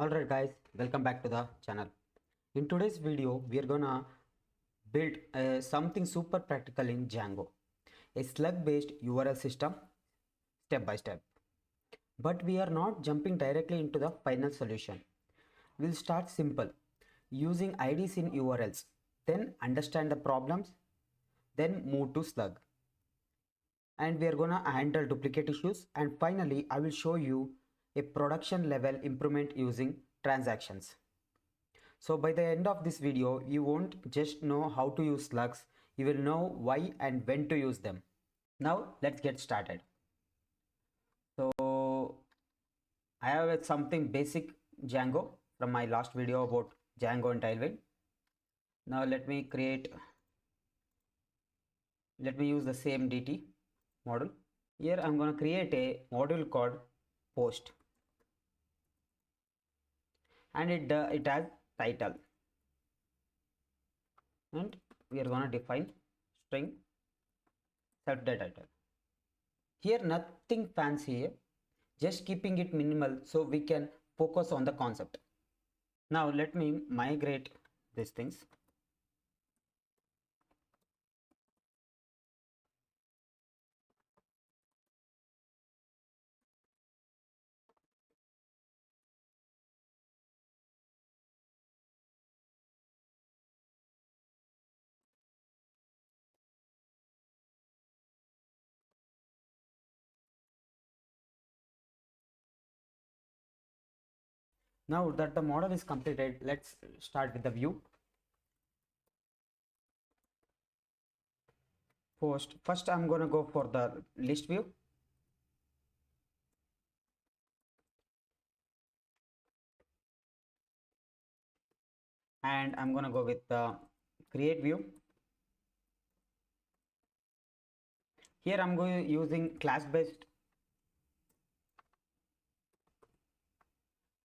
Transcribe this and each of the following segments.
Alright guys, welcome back to the channel. In today's video, we are gonna build something super practical in Django, a slug-based URL system step by step. But we are not jumping directly into the final solution. We'll start simple, using IDs in URLs, then understand the problems, then move to slug. And we are gonna handle duplicate issues, and finally I will show you a production level improvement using transactions. So by the end of this video, you won't just know how to use slugs, you will know why and when to use them. Now let's get started. So I have something basic Django from my last video about Django and Tailwind. Now let me use the same DT model. Here I'm going to create a module called post, and it has title, and we are going to define string self title. Here nothing fancy here, just keeping it minimal so we can focus on the concept. Now let me migrate these things. Now that the model is completed, let's start with the view. First I'm going to go for the list view. And I'm going to go with the create view. Here I'm going using class based,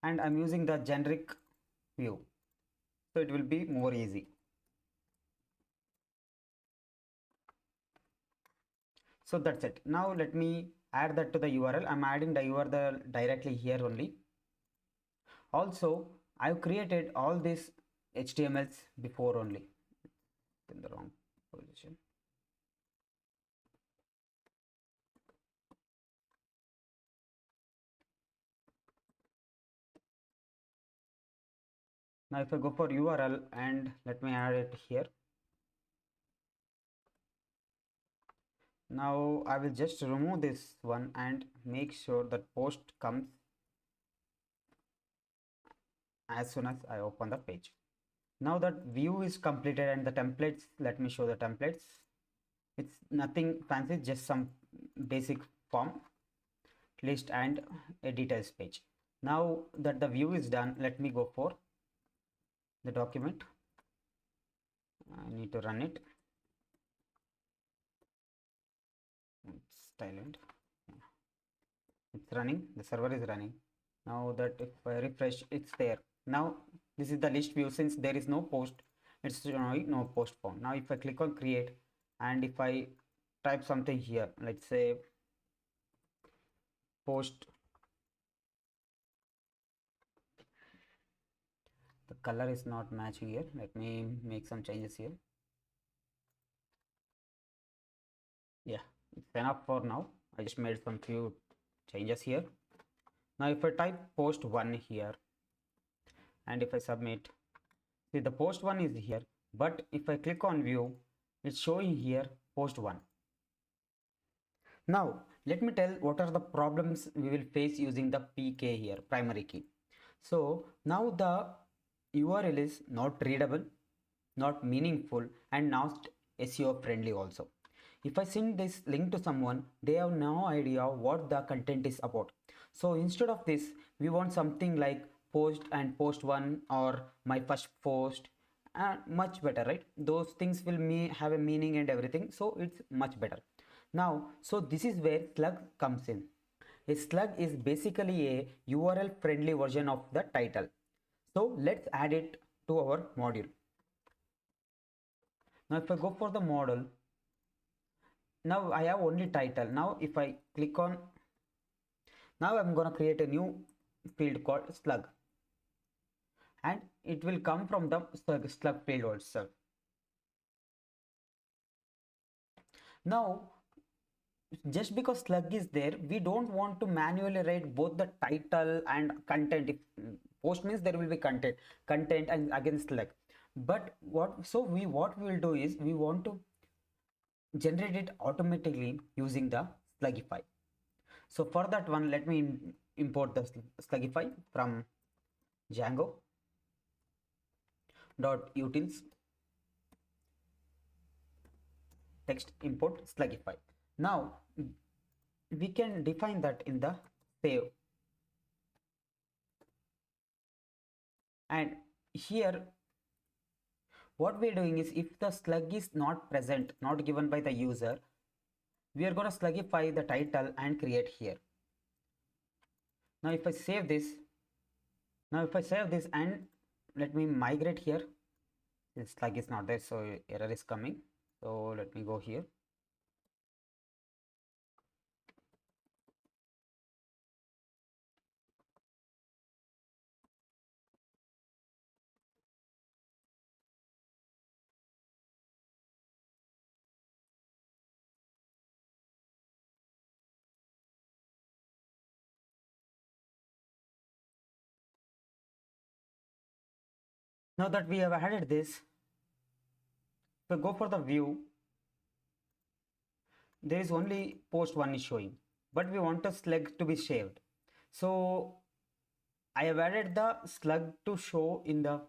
and I'm using the generic view, so it will be more easy. So that's it. Now let me add that to the URL. I'm adding the URL directly here only. Also, I've created all these HTMLs before only in the wrong position. Now if I go for URL and let me add it here. Now I will just remove this one and make sure that post comes as soon as I open the page. Now that view is completed and the templates, let me show the templates. It's nothing fancy, just some basic form, list and a details page. Now that the view is done, let me go for the document. I need to run it. It's silent. It's running, the server is running. Now that if I refresh, it's there. Now this is the list view. Since there is no post, it's showing no post found. Now if I click on create and if I type something here, let's say post, the color is not matching here. Let me make some changes here. Yeah, it's enough for now. I just made some few changes here. Now if I type post 1 here and if I submit, see the post 1 is here, but if I click on view, it's showing here post 1. Now let me tell what are the problems we will face using the PK here, primary key. So now the URL is not readable, not meaningful, and not SEO friendly also. If I send this link to someone, they have no idea what the content is about. So instead of this, we want something like post and post 1 or my first post, much better, right? Those things will have a meaning and everything, so it's much better. Now, so this is where slug comes in. A slug is basically a URL friendly version of the title. So let's add it to our module. Now if I go for the model, now I have only title. Now if I click on, now I'm going to create a new field called slug. and it will come from the slug payload itself. Now, just because slug is there, we don't want to manually write both the title and content. If post means there will be content and again slug. But what we will do is we want to generate it automatically using the slugify. So for that one, let me import the slugify from Django .utils text import slugify. Now we can define that in the save, and here what we're doing is if the slug is not present, not given by the user, we are going to slugify the title and create here. Now if I save this, and let me migrate here, this slug is not there, so error is coming. So let me go here. Now that we have added this, if I go for the view, there is only post 1 is showing, but we want the slug to be saved. So I have added the slug to show in the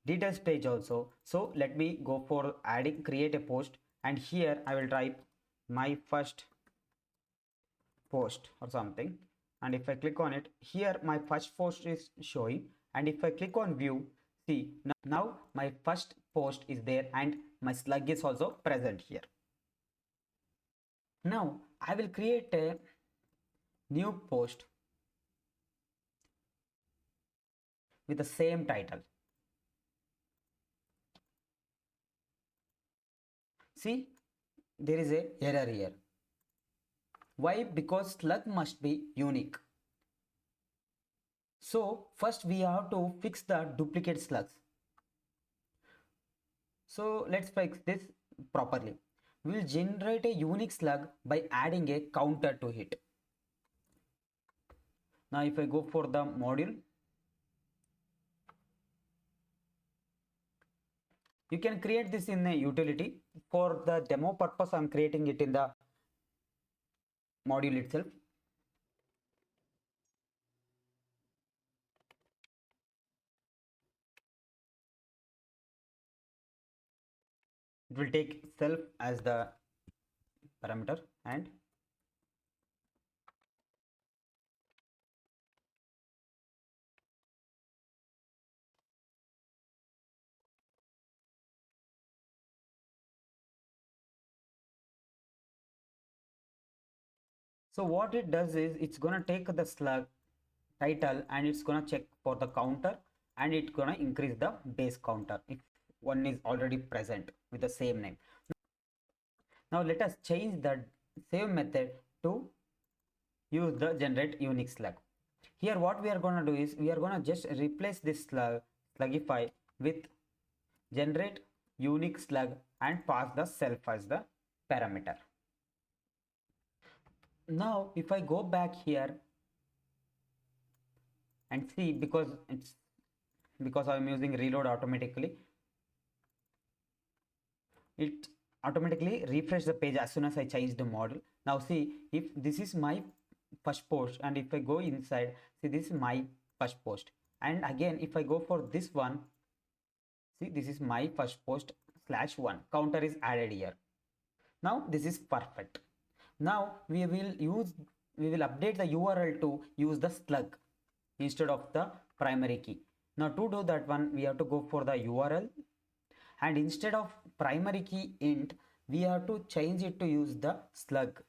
details page also. So let me go for create a post, and here I will type my first post or something, and if I click on it, here my first post is showing, and if I click on view, see now my first post is there and my slug is also present here. Now I will create a new post with the same title. See, there is a error here. Why? Because slug must be unique. So first we have to fix the duplicate slugs. So let's fix this properly. We will generate a unique slug by adding a counter to it. Now if I go for the module, you can create this in a utility. For the demo purpose, I am creating it in the module itself. It will take self as the parameter, and so what it does is it's gonna take the slug title and it's gonna check for the counter, and it's gonna increase the base counter if one is already present with the same name. Now let us change the save method to use the generate unique slug. Here what we are going to do is we are going to just replace this slugify with generate unique slug and pass the self as the parameter. Now if I go back here and see, because I'm using reload automatically, it automatically refresh the page as soon as I change the model. Now see, if this is my first post, and if I go inside, see this is my first post, and again if I go for this one, see this is my first post /1 counter is added here. Now this is perfect. Now we will update the URL to use the slug instead of the primary key. Now to do that one, we have to go for the URL, and instead of primary key int, we have to change it to use the slug.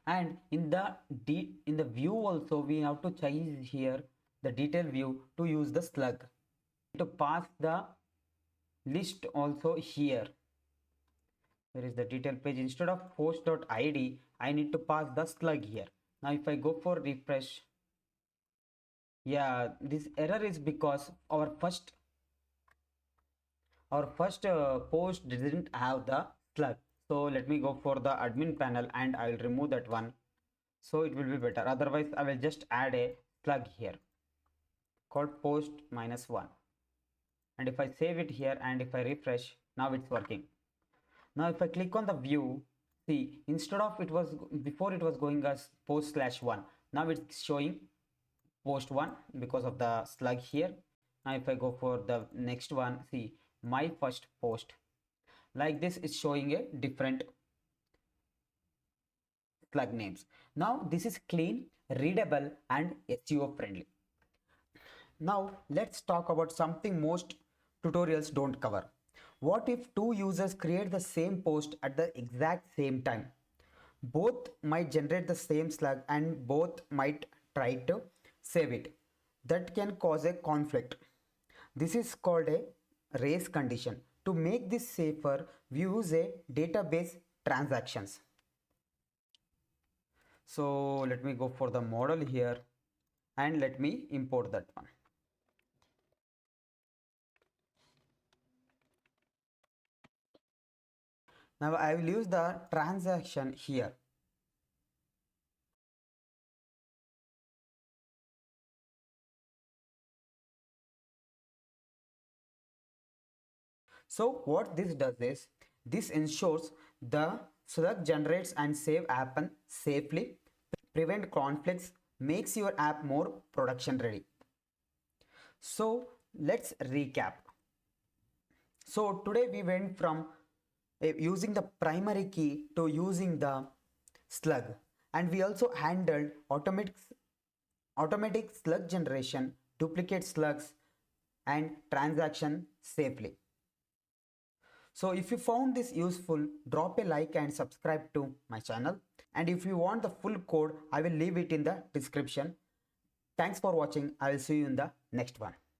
And in the view also, we have to change here the detail view to use the slug to pass the list also here. There is the detail page. Instead of post.id, I need to pass the slug here. Now if I go for refresh, yeah, this error is because our first post didn't have the slug. So let me go for the admin panel and I will remove that one, so it will be better. Otherwise I will just add a slug here called post -1, and if I save it here and if I refresh, now it's working. Now if I click on the view, see, instead of it was before it was going as post/1, now it's showing post 1 because of the slug here. Now if I go for the next one, see, my first post, like this is showing a different slug names. Now this is clean, readable and SEO friendly. Now let's talk about something most tutorials don't cover. What if two users create the same post at the exact same time? Both might generate the same slug and both might try to save it. That can cause a conflict. This is called a race condition. To make this safer, we use a database transactions. So let me go for the model here and let me import that one. Now I will use the transaction here. So what this does is, this ensures the slug generates and save happen safely, prevent conflicts, makes your app more production ready. So let's recap. So today we went from using the primary key to using the slug, and we also handled automatic slug generation, duplicate slugs and transaction safely. So if you found this useful, drop a like and subscribe to my channel. And if you want the full code, I will leave it in the description. Thanks for watching. I will see you in the next one.